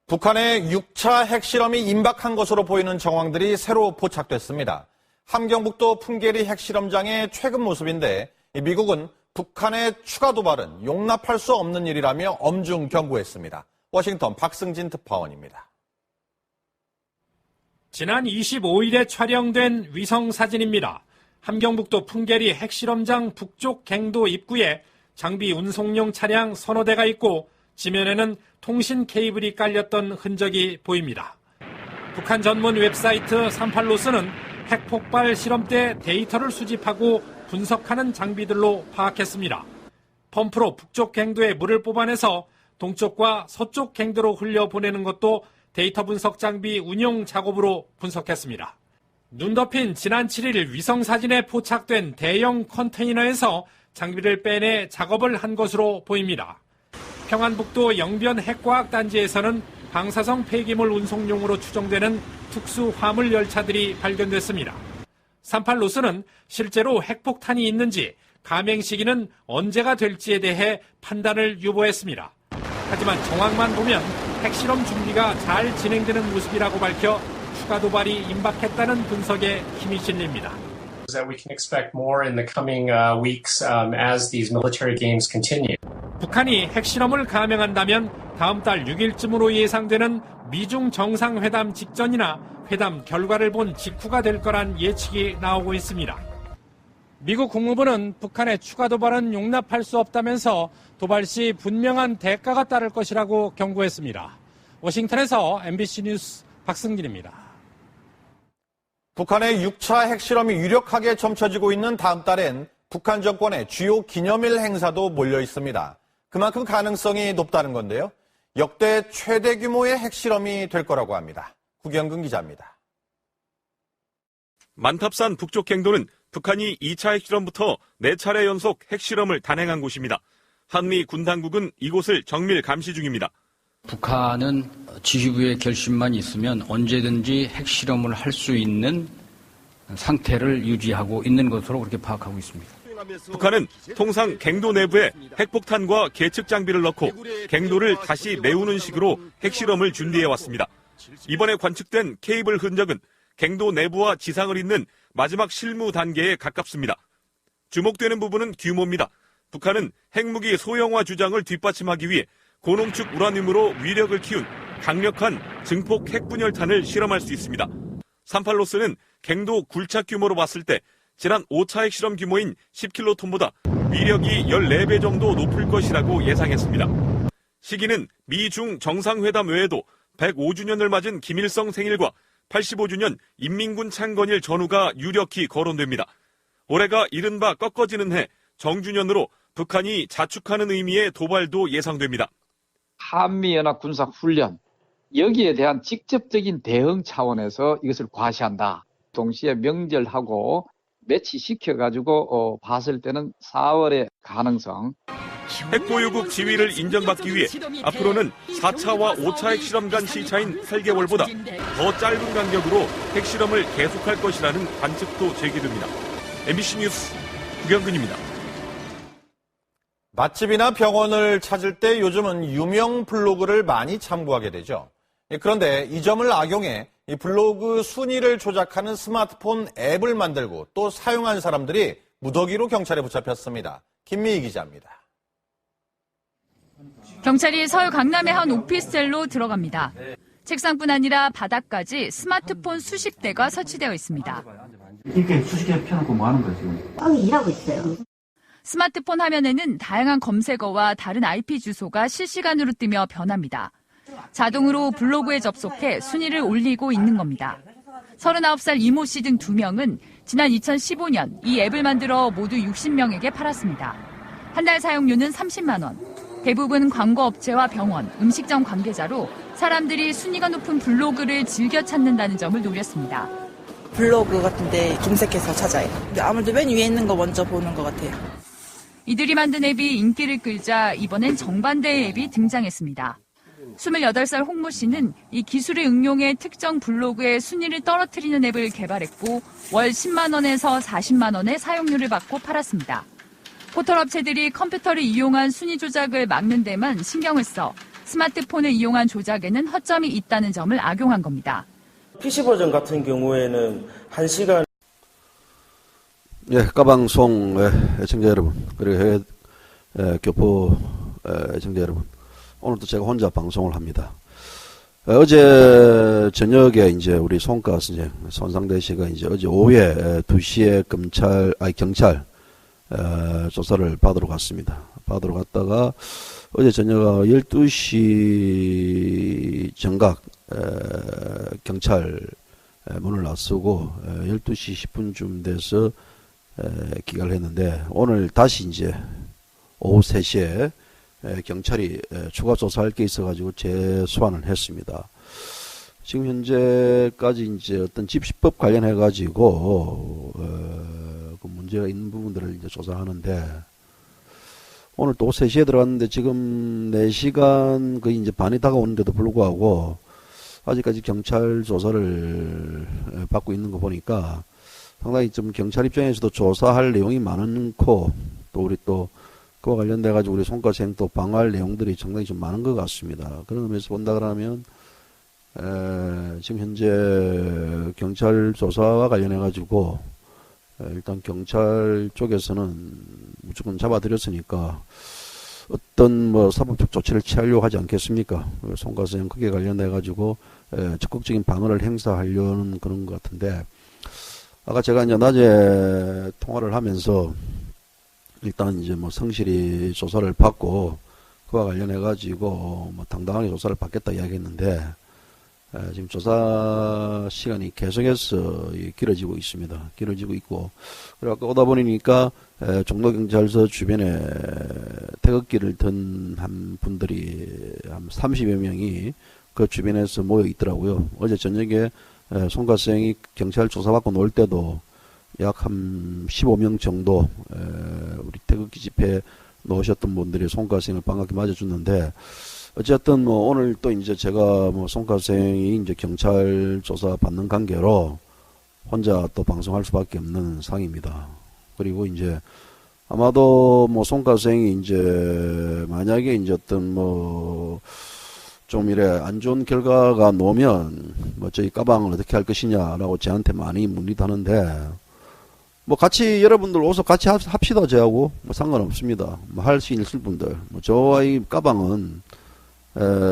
북한의 6차 핵실험이 임박한 것으로 보이는 정황들이 새로 포착됐습니다. 함경북도 풍계리 핵실험장의 최근 모습인데 미국은 북한의 추가 도발은 용납할 수 없는 일이라며 엄중 경고했습니다. 워싱턴 박승진 특파원입니다. 지난 25일에 촬영된 위성 사진입니다. 함경북도 풍계리 핵실험장 북쪽 갱도 입구에 장비 운송용 차량 서너 대가 있고 지면에는 통신 케이블이 깔렸던 흔적이 보입니다. 북한 전문 웹사이트 38노스는 핵폭발 실험 때 데이터를 수집하고 분석하는 장비들로 파악했습니다. 펌프로 북쪽 갱도에 물을 뽑아내서 동쪽과 서쪽 갱도로 흘려보내는 것도 데이터 분석 장비 운용 작업으로 분석했습니다. 눈 덮인 지난 7일 위성 사진에 포착된 대형 컨테이너에서 장비를 빼내 작업을 한 것으로 보입니다. 평안북도 영변 핵과학단지에서는 방사성 폐기물 운송용으로 추정되는 특수 화물 열차들이 발견됐습니다. 38노스는 실제로 핵폭탄이 있는지 감행 시기는 언제가 될지에 대해 판단을 유보했습니다. 하지만 정황만 보면 핵실험 준비가 잘 진행되는 모습이라고 밝혀 추가 도발이 임박했다는 분석에 힘이 실립니다. That we can expect more in the coming weeks as these military games continue. 북한이 핵실험을 감행한다면 다음 달 6일쯤으로 예상되는 미중 정상회담 직전이나 회담 결과를 본 직후가 될 거란 예측이 나오고 있습니다. 미국 국무부는 북한의 추가 도발은 용납할 수 없다면서 도발 시 분명한 대가가 따를 것이라고 경고했습니다. 워싱턴에서 MBC 뉴스 박승진입니다. 북한의 6차 핵실험이 유력하게 점쳐지고 있는 다음 달엔 북한 정권의 주요 기념일 행사도 몰려 있습니다. 그만큼 가능성이 높다는 건데요. 역대 최대 규모의 핵실험이 될 거라고 합니다. 구경근 기자입니다. 만탑산 북쪽 갱도는 북한이 2차 핵실험부터 4차례 연속 핵실험을 단행한 곳입니다. 한미 군 당국은 이곳을 정밀 감시 중입니다. 북한은 지휘부의 결심만 있으면 언제든지 핵실험을 할 수 있는 상태를 유지하고 있는 것으로 그렇게 파악하고 있습니다. 북한은 통상 갱도 내부에 핵폭탄과 계측 장비를 넣고 갱도를 다시 메우는 식으로 핵실험을 준비해왔습니다. 이번에 관측된 케이블 흔적은 갱도 내부와 지상을 잇는 마지막 실무 단계에 가깝습니다. 주목되는 부분은 규모입니다. 북한은 핵무기 소형화 주장을 뒷받침하기 위해 고농축 우라늄으로 위력을 키운 강력한 증폭 핵분열탄을 실험할 수 있습니다. 38노스는 갱도 굴착 규모로 봤을 때 지난 5차 핵실험 규모인 10킬로톤보다 위력이 14배 정도 높을 것이라고 예상했습니다. 시기는 미중 정상회담 외에도 105주년을 맞은 김일성 생일과 85주년 인민군 창건일 전후가 유력히 거론됩니다. 올해가 이른바 꺾어지는 해 정주년으로 북한이 자축하는 의미의 도발도 예상됩니다. 한미연합 군사훈련, 여기에 대한 직접적인 대응 차원에서 이것을 과시한다. 동시에 명절하고 매치시켜가지고 봤을 때는 4월의 가능성. 핵보유국 지위를 인정받기 위해 앞으로는 4차와 5차 핵실험 간 시차인 8개월보다 더 짧은 간격으로 핵실험을 계속할 것이라는 관측도 제기됩니다. MBC 뉴스 구경근입니다. 맛집이나 병원을 찾을 때 요즘은 유명 블로그를 많이 참고하게 되죠. 그런데 이 점을 악용해 이 블로그 순위를 조작하는 스마트폰 앱을 만들고 또 사용한 사람들이 무더기로 경찰에 붙잡혔습니다. 김미희 기자입니다. 경찰이 서울 강남의 한 오피스텔로 들어갑니다. 책상뿐 아니라 바닥까지 스마트폰 수십 대가 설치되어 있습니다. 이렇게 수십 개 펴놓고 뭐 하는 거예요, 지금? 일하고 있어요. 스마트폰 화면에는 다양한 검색어와 다른 IP 주소가 실시간으로 뜨며 변합니다. 자동으로 블로그에 접속해 순위를 올리고 있는 겁니다. 39살 이모 씨 등 2명은 지난 2015년 이 앱을 만들어 모두 60명에게 팔았습니다. 한 달 사용료는 30만 원. 대부분 광고업체와 병원, 음식점 관계자로 사람들이 순위가 높은 블로그를 즐겨 찾는다는 점을 노렸습니다. 블로그 같은 데 검색해서 찾아요. 아무래도 맨 위에 있는 거 먼저 보는 것 같아요. 이들이 만든 앱이 인기를 끌자 이번엔 정반대의 앱이 등장했습니다. 28살 홍모 씨는 이 기술을 응용해 특정 블로그의 순위를 떨어뜨리는 앱을 개발했고 월 10만 원에서 40만 원의 사용료를 받고 팔았습니다. 포털 업체들이 컴퓨터를 이용한 순위 조작을 막는 데만 신경을 써 스마트폰을 이용한 조작에는 허점이 있다는 점을 악용한 겁니다. PC 버전 같은 경우에는 1시간. 예, 까방송 애청자 여러분, 그리고 해외 교포 애청자 여러분, 오늘도 제가 혼자 방송을 합니다. 어제 저녁에 이제 우리 송가 선생 손상대 씨가 이제 어제 오후에 2시에 경찰 조사를 받으러 갔습니다. 받으러 갔다가 어제 저녁 12시 정각 경찰 문을 낯서고 12시 10분쯤 돼서 기각을 했는데, 오늘 다시 이제 오후 3시에 경찰이 추가 조사할 게 있어가지고 재소환을 했습니다. 지금 현재까지 이제 어떤 집시법 관련해가지고 그 문제가 있는 부분들을 이제 조사하는데, 오늘 또 3시에 들어갔는데 지금 4시간 거의 이제 반이 다가오는데도 불구하고 아직까지 경찰 조사를 받고 있는 거 보니까 상당히 좀 경찰 입장에서도 조사할 내용이 많고, 또 우리 또 그와 관련돼 가지고 우리 송가생 또 방어할 내용들이 상당히 좀 많은 것 같습니다. 그런 의미에서 본다 그러면 지금 현재 경찰 조사와 관련해 가지고 일단 경찰 쪽에서는 무조건 잡아들였으니까 어떤 뭐 사법적 조치를 취하려고 하지 않겠습니까? 송가생 크게 관련돼 가지고 적극적인 방어를 행사하려는 그런 것 같은데, 아까 제가 이제 낮에 통화를 하면서 일단 이제 뭐 성실히 조사를 받고 그와 관련해 가지고 뭐 당당하게 조사를 받겠다 이야기했는데, 지금 조사 시간이 계속해서 길어지고 있습니다. 길어지고 있고, 그리고 아까 오다 보니까 종로경찰서 주변에 태극기를 든 한 분들이 한 30여 명이 그 주변에서 모여 있더라고요. 어제 저녁에 송가생이 경찰 조사받고 놀 때도 약 한 15명 정도 우리 태극기 집회에 놓으셨던 분들이 송가생을 반갑게 맞아줬는데, 어쨌든 뭐 오늘 또 이제 제가 뭐 송가생이 이제 경찰 조사 받는 관계로 혼자 또 방송할 수밖에 없는 상황입니다. 그리고 이제 아마도 뭐 송가생이 이제 만약에 이제 어떤 뭐 좀 이래 안 좋은 결과가 나오면 뭐 저희 까방을 어떻게 할 것이냐라고 저한테 많이 문의도 하는데, 뭐 같이 여러분들 오서 같이 합시다. 저하고 뭐 상관없습니다. 뭐 할 수 있을 분들, 뭐 저와 이 까방은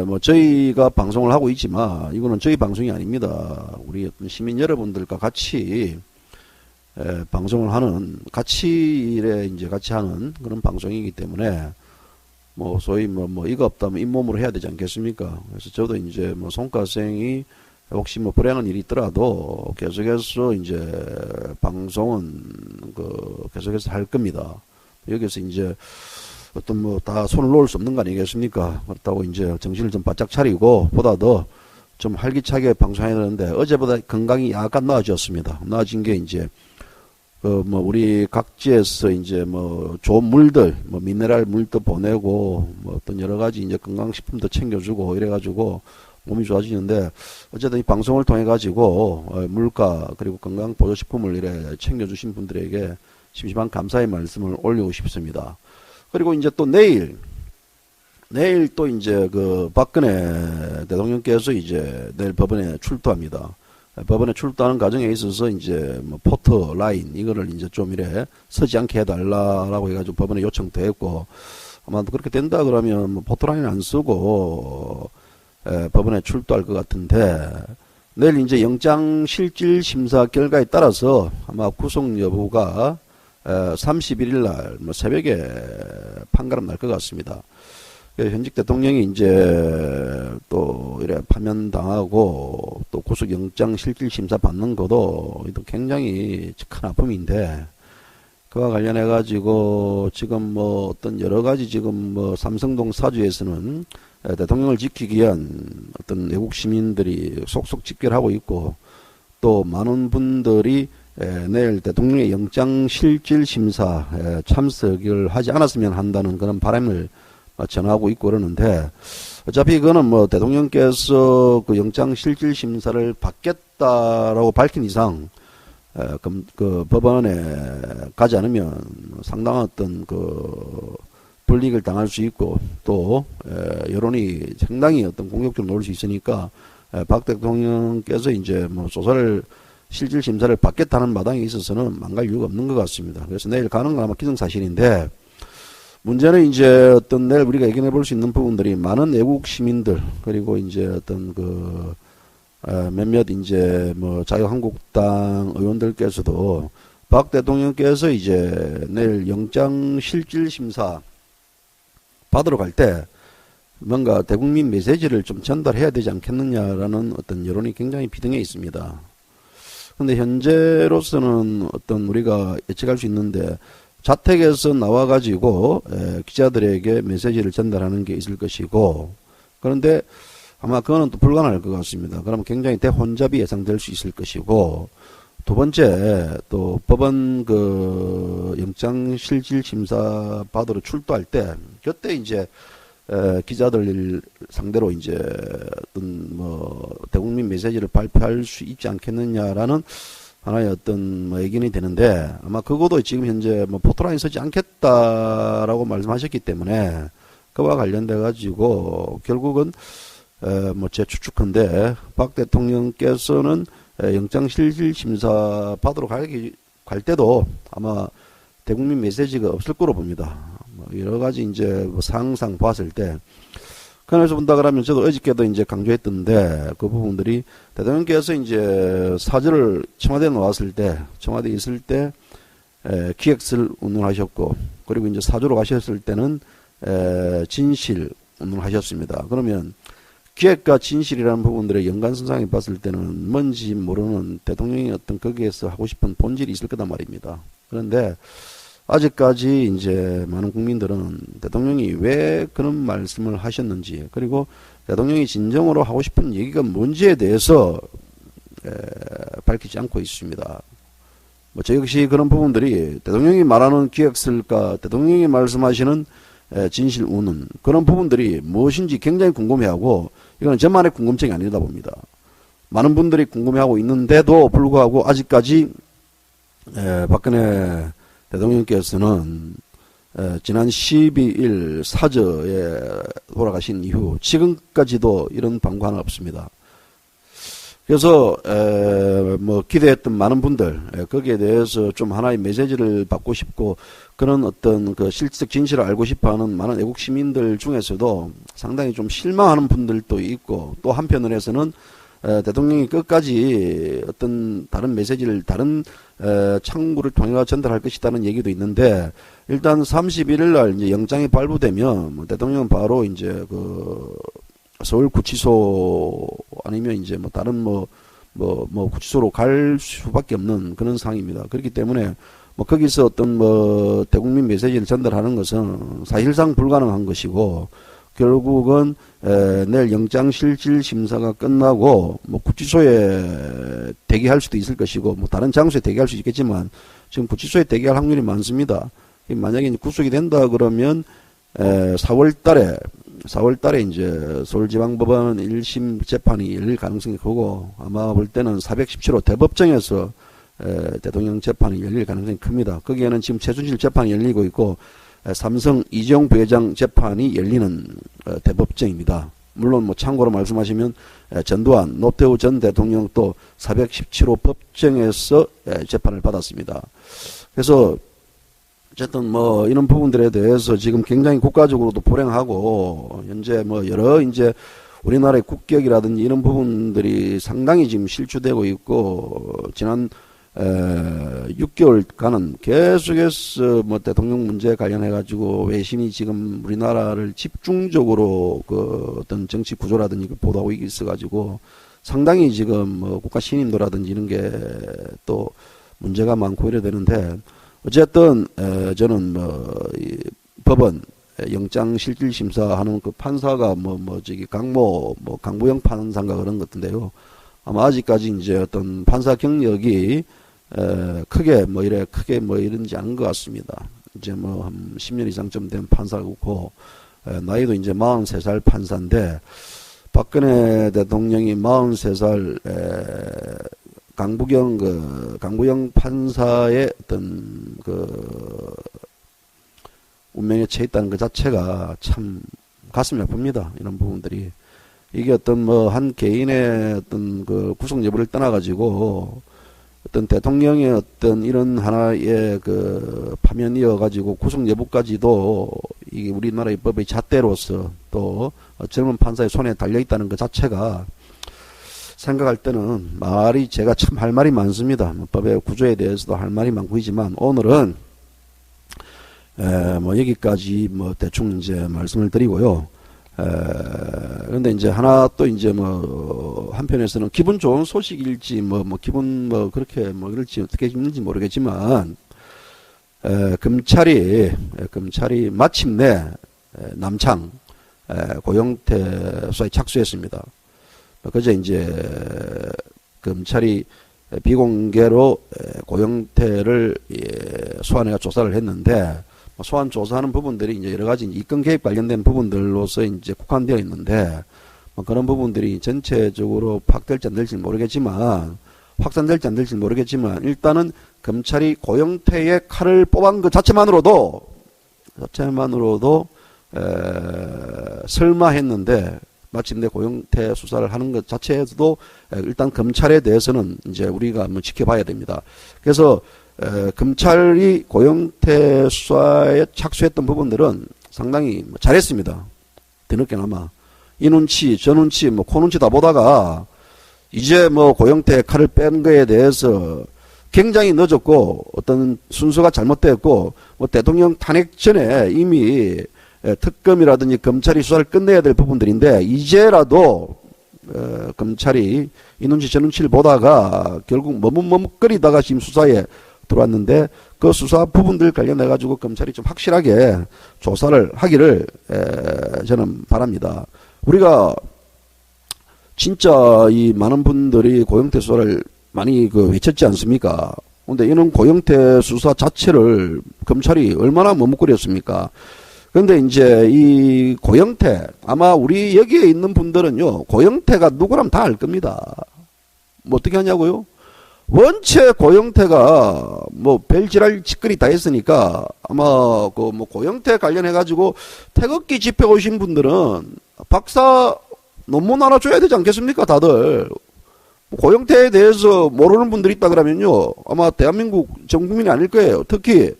뭐 저희가 방송을 하고 있지만 이거는 저희 방송이 아닙니다. 우리 어떤 시민 여러분들과 같이 방송을 하는, 같이 하는 그런 방송이기 때문에 뭐 소위 뭐 이거 없다면 잇몸으로 해야 되지 않겠습니까? 그래서 저도 이제 뭐 송가생이 혹시 뭐 불행한 일이 있더라도 계속해서 이제 방송은 계속해서 할 겁니다. 여기서 이제 어떤 뭐 다 손을 놓을 수 없는 거 아니겠습니까? 그렇다고 이제 정신을 좀 바짝 차리고 보다 더 좀 활기차게 방송해야 되는데, 어제보다 건강이 약간 나아졌습니다. 나아진 게 이제 뭐 우리 각지에서 이제 뭐 좋은 물들, 뭐 미네랄 물도 보내고 뭐 어떤 여러 가지 이제 건강식품도 챙겨주고 이래가지고 몸이 좋아지는데, 어쨌든 이 방송을 통해 가지고 물가 그리고 건강 보조식품을 이래 챙겨주신 분들에게 심심한 감사의 말씀을 올리고 싶습니다. 그리고 이제 또 내일 또 이제 그 박근혜 대통령께서 이제 내일 법원에 출두합니다. 법원에 출두하는 과정에 있어서 이제 뭐 포터 라인 이거를 이제 좀 이래 서지 않게 해달라라고 해가지고 법원에 요청도 했고, 아마도 그렇게 된다 그러면 뭐 포터 라인 안 쓰고 법원에 출두할 것 같은데, 내일 이제 영장 실질 심사 결과에 따라서 아마 구속 여부가 31일 날 뭐 새벽에 판가름 날 것 같습니다. 현직 대통령이 이제 또 이래 파면당하고 또 구속 영장 실질 심사 받는 것도 굉장히 큰 아픔인데, 그와 관련해 가지고 지금 뭐 어떤 여러 가지 지금 뭐 삼성동 사주에서는 대통령을 지키기 위한 어떤 외국 시민들이 속속 집결하고 있고, 또 많은 분들이 내일 대통령의 영장 실질 심사 참석을 하지 않았으면 한다는 그런 바람을 전하고 있고 그러는데, 어차피 그거는 뭐 대통령께서 그 영장 실질 심사를 받겠다라고 밝힌 이상 그 법원에 가지 않으면 상당한 어떤 그 불이익을 당할 수 있고 또 여론이 상당히 어떤 공격적으로 나올 수 있으니까 박 대통령께서 이제 뭐 조사를 실질 심사를 받겠다는 마당에 있어서는 망갈 이유가 없는 것 같습니다. 그래서 내일 가는 건 아마 기정사실인데 문제는 이제 어떤 내일 우리가 예견해 볼 수 있는 부분들이 많은 외국 시민들 그리고 이제 어떤 그 몇몇 이제 뭐 자유한국당 의원들께서도 박 대통령께서 이제 내일 영장 실질 심사 받으러 갈 때 뭔가 대국민 메시지를 좀 전달해야 되지 않겠느냐라는 어떤 여론이 굉장히 비등해 있습니다. 근데 현재로서는 어떤 우리가 예측할 수 있는데 자택에서 나와가지고 기자들에게 메시지를 전달하는 게 있을 것이고 그런데 아마 그거는 또 불가능할 것 같습니다. 그러면 굉장히 대혼잡이 예상될 수 있을 것이고 두 번째 또 법원 그 영장 실질 심사 받으러 출두할 때 그때 이제 기자들 상대로 이제 어떤 뭐 대국민 메시지를 발표할 수 있지 않겠느냐라는 하나의 어떤 뭐 의견이 되는데 아마 그것도 지금 현재 뭐 포토라인 서지 않겠다라고 말씀하셨기 때문에 그와 관련돼 가지고 결국은 뭐 제 추측컨대 박 대통령께서는 영장 실질 심사 받으러 갈 때도 아마 대국민 메시지가 없을 거로 봅니다. 뭐 여러 가지 이제 뭐 상상 봤을 때 그래서 본다 그러면 저도 어저께도 이제 강조했던데 그 부분들이 대통령께서 이제 사절을 청와대에 나왔을 때 청와대에 있을 때 기획실 운운하셨고 그리고 이제 사주로 가셨을 때는 진실 운운하셨습니다. 그러면 기획과 진실이라는 부분들의 연관선상에 봤을 때는 뭔지 모르는 대통령이 어떤 거기에서 하고 싶은 본질이 있을 거단 말입니다. 그런데 아직까지 이제 많은 국민들은 대통령이 왜 그런 말씀을 하셨는지 그리고 대통령이 진정으로 하고 싶은 얘기가 뭔지에 대해서 밝히지 않고 있습니다. 뭐 저 역시 그런 부분들이 대통령이 말하는 기획설과 대통령이 말씀하시는 진실 우는 그런 부분들이 무엇인지 굉장히 궁금해하고 이거는 저만의 궁금증이 아니다 봅니다. 많은 분들이 궁금해하고 있는데도 불구하고 아직까지 박근혜 대통령께서는 지난 12일 사저에 돌아가신 이후 지금까지도 이런 방구 하나 없습니다. 그래서 뭐 기대했던 많은 분들 거기에 대해서 좀 하나의 메시지를 받고 싶고 그런 어떤 그 실질적 진실을 알고 싶어하는 많은 애국 시민들 중에서도 상당히 좀 실망하는 분들도 있고 또 한편으로서는 대통령이 끝까지 어떤 다른 메시지를 다른 창구를 통해 전달할 것이라는 얘기도 있는데 일단 31일 날 이제 영장이 발부되면 뭐 대통령은 바로 이제 그 서울구치소 아니면 이제 뭐 다른 뭐 구치소로 갈 수밖에 없는 그런 상황입니다. 그렇기 때문에 뭐 거기서 어떤 뭐 대국민 메시지를 전달하는 것은 사실상 불가능한 것이고 결국은 내일 영장 실질 심사가 끝나고 뭐 구치소에 대기할 수도 있을 것이고 뭐 다른 장소에 대기할 수 있겠지만 지금 구치소에 대기할 확률이 많습니다. 만약에 이제 구속이 된다 그러면 4월 달에 이제 서울지방법원 1심 재판이 열릴 가능성이 크고 아마 볼 때는 417호 대법정에서 대통령 재판이 열릴 가능성이 큽니다. 거기에는 지금 최순실 재판이 열리고 있고 삼성 이재용 부회장 재판이 열리는 대법정입니다. 물론 뭐 참고로 말씀하시면 전두환 노태우 전 대통령도 417호 법정에서 재판을 받았습니다. 그래서 어쨌든 뭐 이런 부분들에 대해서 지금 굉장히 국가적으로도 불행하고 현재 뭐 여러 이제 우리나라의 국격이라든지 이런 부분들이 상당히 지금 실추되고 있고 지난 6개월간은 계속해서 뭐 대통령 문제 관련해 가지고 외신이 지금 우리나라를 집중적으로 그 어떤 정치 구조라든지 보도하고 있어 가지고 상당히 지금 뭐 국가 신임도라든지 이런 게 또 문제가 많고 이래 되는데 어쨌든 저는 뭐 이 법원 영장 실질 심사하는 그 판사가 저기 강부영 판사인가 그런 것 같은데요. 아마 아직까지 이제 어떤 판사 경력이 크게 이런지 않은 것 같습니다. 이제 뭐 한 10년 이상 좀 된 판사고 나이도 이제 43살 판사인데 박근혜 대통령이 43살 강부영 판사의 어떤 운명에 처해 있다는 것 자체가 참 가슴이 아픕니다. 이런 부분들이. 이게 어떤 뭐 한 개인의 어떤 그 구속 여부를 떠나가지고 어떤 대통령의 어떤 이런 하나의 그 파면이어 가지고 구속 여부까지도 이게 우리나라 입법의 잣대로서 또 젊은 판사의 손에 달려 있다는 것 자체가 생각할 때는 말이 제가 참 할 말이 많습니다. 법의 구조에 대해서도 할 말이 많고이지만 오늘은 뭐 여기까지 뭐 대충 이제 말씀을 드리고요. 그런데 이제 하나 또 이제 뭐 한편에서는 기분 좋은 소식일지 뭐 기분 뭐 그렇게 뭐 이럴지 어떻게 있는지 모르겠지만 검찰이 마침내 남창 고영태 수사에 착수했습니다. 그저 이제 검찰이 비공개로 고영태를 소환해가 조사를 했는데 소환 조사하는 부분들이 이제 여러 가지 입건 개입 관련된 부분들로서 이제 국한되어 있는데 그런 부분들이 전체적으로 확대될지 안 될지 모르겠지만 확산될지 안 될지 모르겠지만 일단은 검찰이 고영태의 칼을 뽑은 것 자체만으로도 설마 했는데 마침내 고영태 수사를 하는 것 자체에서도 일단 검찰에 대해서는 이제 우리가 한번 지켜봐야 됩니다. 그래서 검찰이 고영태 수사에 착수했던 부분들은 상당히 잘했습니다. 뒤늦게나마 이 눈치 저 눈치 뭐 코 눈치 다 보다가 이제 뭐 고영태 칼을 뺀 거에 대해서 굉장히 늦었고 어떤 순서가 잘못됐고 뭐 대통령 탄핵 전에 이미 특검이라든지 검찰이 수사를 끝내야 될 부분들인데 이제라도 검찰이 이 눈치 저 눈치를 보다가 결국 머뭇머뭇거리다가 지금 수사에 들어왔는데 그 수사 부분들 관련해 가지고 검찰이 좀 확실하게 조사를 하기를 저는 바랍니다. 우리가 진짜 이 많은 분들이 고영태 수사를 많이 외쳤지 않습니까? 근데 이런 고영태 수사 자체를 검찰이 얼마나 머뭇거렸습니까? 근데 이제 이 고영태 아마 우리 여기에 있는 분들은요 고영태가 누구라면 다 알 겁니다. 뭐 어떻게 하냐고요? 원체 고영태가 뭐 별지랄 짓거리 다 했으니까 아마 그 뭐 고영태 관련해 가지고 태극기 집회 오신 분들은 박사 논문 하나 줘야 되지 않겠습니까 다들. 고영태에 대해서 모르는 분들이 있다 그러면요 아마 대한민국 전 국민이 아닐 거예요. 특히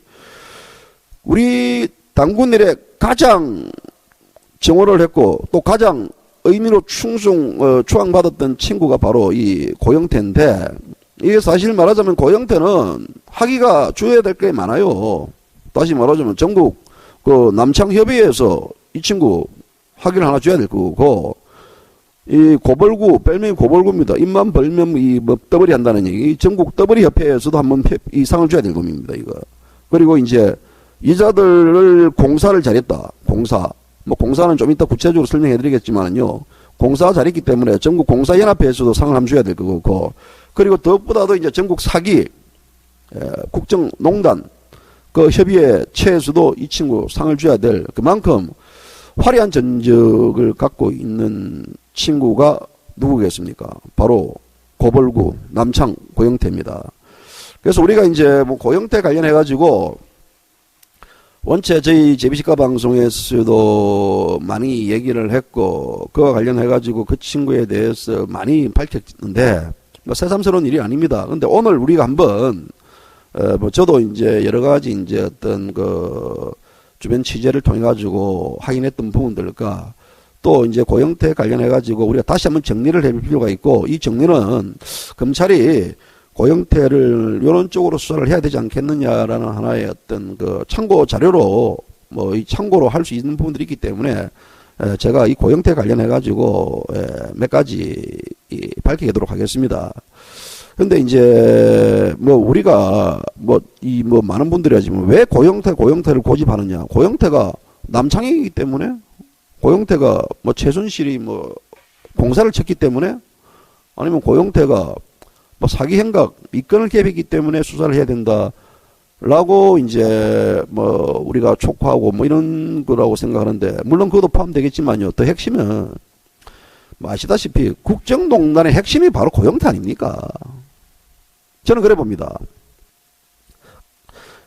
우리 당군 일에 가장 정오를 했고 또 가장 의미로 추앙받았던 친구가 바로 이 고영태인데 이게 사실 말하자면 고영태는 학위가 줘야 될 게 많아요. 다시 말하자면 전국 그 남창협의회에서 이 친구 학위를 하나 줘야 될 거고 이 고벌구 별명이 고벌구입니다. 입만 벌면 이 뭐 떠벌이 한다는 얘기. 전국 떠벌이 협회에서도 한번 이 상을 줘야 될 겁니다. 이거. 그리고 이제 여자들을 공사를 잘했다. 공사. 뭐 공사는 좀 이따 구체적으로 설명해 드리겠지만요. 공사 잘했기 때문에 전국 공사연합회에서도 상을 한번 줘야 될 거고. 그리고 더욱보다도 이제 전국 사기, 국정농단, 그 협의회 체에서도 이 친구 상을 줘야 될 그만큼 화려한 전적을 갖고 있는 친구가 누구겠습니까? 바로 고벌구 남창 고영태입니다. 그래서 우리가 이제 뭐 고영태 관련해 가지고 원체 저희 제비식가 방송에서도 많이 얘기를 했고 그와 관련해 가지고 그 친구에 대해서 많이 밝혔는데 뭐 새삼스러운 일이 아닙니다. 근데 오늘 우리가 한번 뭐 저도 이제 여러 가지 이제 어떤 그 주변 취재를 통해 가지고 확인했던 부분들과 또 이제 고영태 관련해 가지고 우리가 다시 한번 정리를 해볼 필요가 있고 이 정리는 검찰이 고영태를 이런 쪽으로 수사를 해야 되지 않겠느냐라는 하나의 어떤 그 참고 자료로 뭐 이 참고로 할 수 있는 부분들이 있기 때문에 제가 이 고영태 관련해 가지고 몇 가지 밝히도록 하겠습니다. 근데 이제 뭐 우리가 뭐 이 뭐 많은 분들이 하지만 왜 고영태를 고집하느냐? 고영태가 남창이기 때문에 고영태가 뭐 최순실이 뭐 공사를 쳤기 때문에 아니면 고영태가 뭐 사기 행각 입건을 개입했기 때문에 수사를 해야 된다라고 이제 뭐 우리가 촉구하고 뭐 이런 거라고 생각하는데 물론 그것도 포함되겠지만요. 더 핵심은 뭐 아시다시피 국정농단의 핵심이 바로 고영태 아닙니까? 저는 그래 봅니다.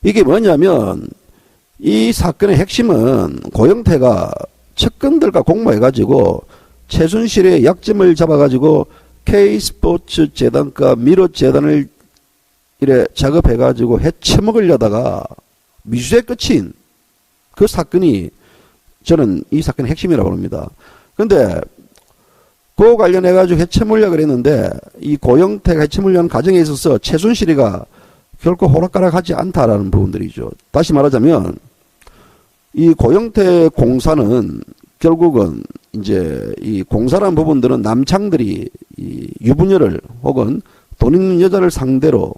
이게 뭐냐면 이 사건의 핵심은 고영태가 측근들과 공모해가지고 최순실의 약점을 잡아가지고 K스포츠 재단과 미러 재단을 이래 작업해가지고 해쳐먹으려다가 미수의 끝인 그 사건이 저는 이 사건의 핵심이라고 봅니다. 근데 그거 관련해가지고 해쳐물려고 그랬는데 이 고영태가 해쳐물려는 과정에 있어서 최순실이가 결코 호락가락하지 않다라는 부분들이죠. 다시 말하자면 이 고영태 공사는 결국은 이제 이 공사라는 부분들은 남창들이 이 유부녀를 혹은 돈 있는 여자를 상대로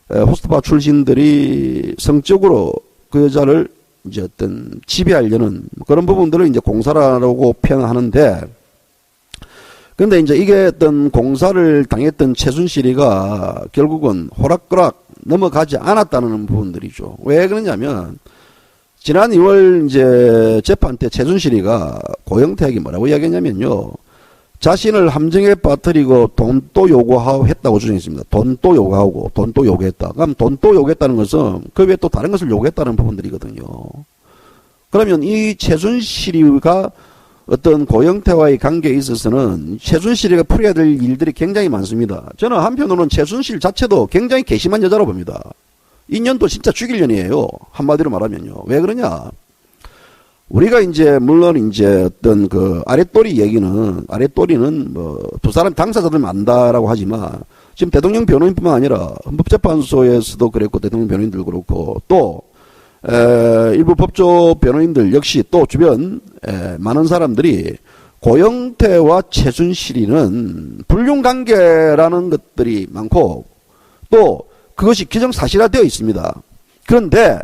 호스트바 출신들이 성적으로 그 여자를 이제 어떤 지배하려는 그런 부분들을 이제 공사라고 표현하는데, 근데 이제 이게 어떤 공사를 당했던 최순실이가 결국은 호락호락 넘어가지 않았다는 부분들이죠. 왜 그러냐면 지난 2월 이제 재판 때 최순실이가 고영태에게 뭐라고 이야기했냐면요. 자신을 함정에 빠뜨리고 돈도 요구하고 했다고 주장했습니다. 돈도 요구하고 돈도 요구했다. 그럼 돈도 요구했다는 것은 그 외에 또 다른 것을 요구했다는 부분들이거든요. 그러면 이 최순실이가 어떤 고영태와의 관계에 있어서는 최순실이가 풀어야 될 일들이 굉장히 많습니다. 저는 한편으로는 최순실 자체도 굉장히 괘씸한 여자라고 봅니다. 인연도 진짜 죽일 년이에요. 한마디로 말하면요. 왜 그러냐? 우리가 이제 물론 이제 어떤 그 아랫도리는 뭐 두 사람 당사자들만 안다라고 하지만 지금 대통령 변호인뿐만 아니라 헌법재판소에서도 그랬고 대통령 변호인들 그렇고 또 일부 법조 변호인들 역시 또 주변 많은 사람들이 고영태와 최순실이는 불륜관계라는 것들이 많고 또 그것이 기정사실화되어 있습니다. 그런데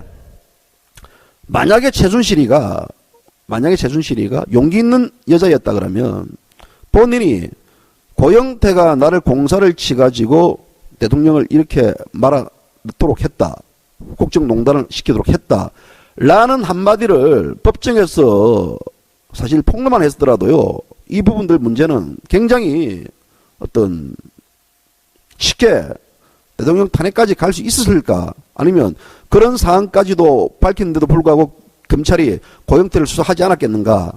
만약에 최순실이가 용기 있는 여자였다 그러면 본인이 고영태가 나를 공사를 치가지고 대통령을 이렇게 말아넣도록 했다. 국정농단을 시키도록 했다. 라는 한마디를 법정에서 사실 폭로만 했더라도요. 이 부분들 문제는 굉장히 어떤 쉽게 대통령 탄핵까지 갈 수 있었을까? 아니면 그런 사안까지도 밝히는데도 불구하고 검찰이 고영태를 수사하지 않았겠는가?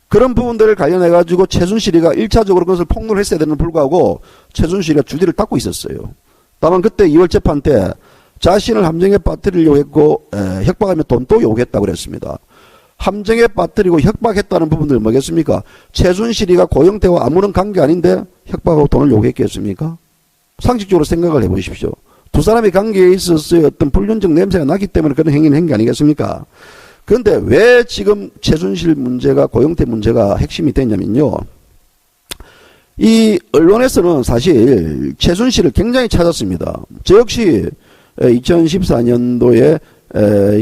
그런 부분들을 관련해가지고 최순실이가 1차적으로 그것을 폭로를 했어야 되는 불구하고 최순실이가 주디를 닦고 있었어요. 다만 그때 2월 재판 때 자신을 함정에 빠뜨리려고 했고 협박하면 돈도 요구했다고 그랬습니다. 함정에 빠뜨리고 협박했다는 부분들 뭐겠습니까? 최순실이가 고영태와 아무런 관계 아닌데 협박하고 돈을 요구했겠습니까? 상식적으로 생각을 해보십시오. 두 사람의 관계에 있어서 어떤 불륜적 냄새가 나기 때문에 그런 행위를 한 게 아니겠습니까? 그런데 왜 지금 최순실 문제가 고영태 문제가 핵심이 됐냐면요. 이 언론에서는 사실 최순실을 굉장히 찾았습니다. 저 역시 2014년도에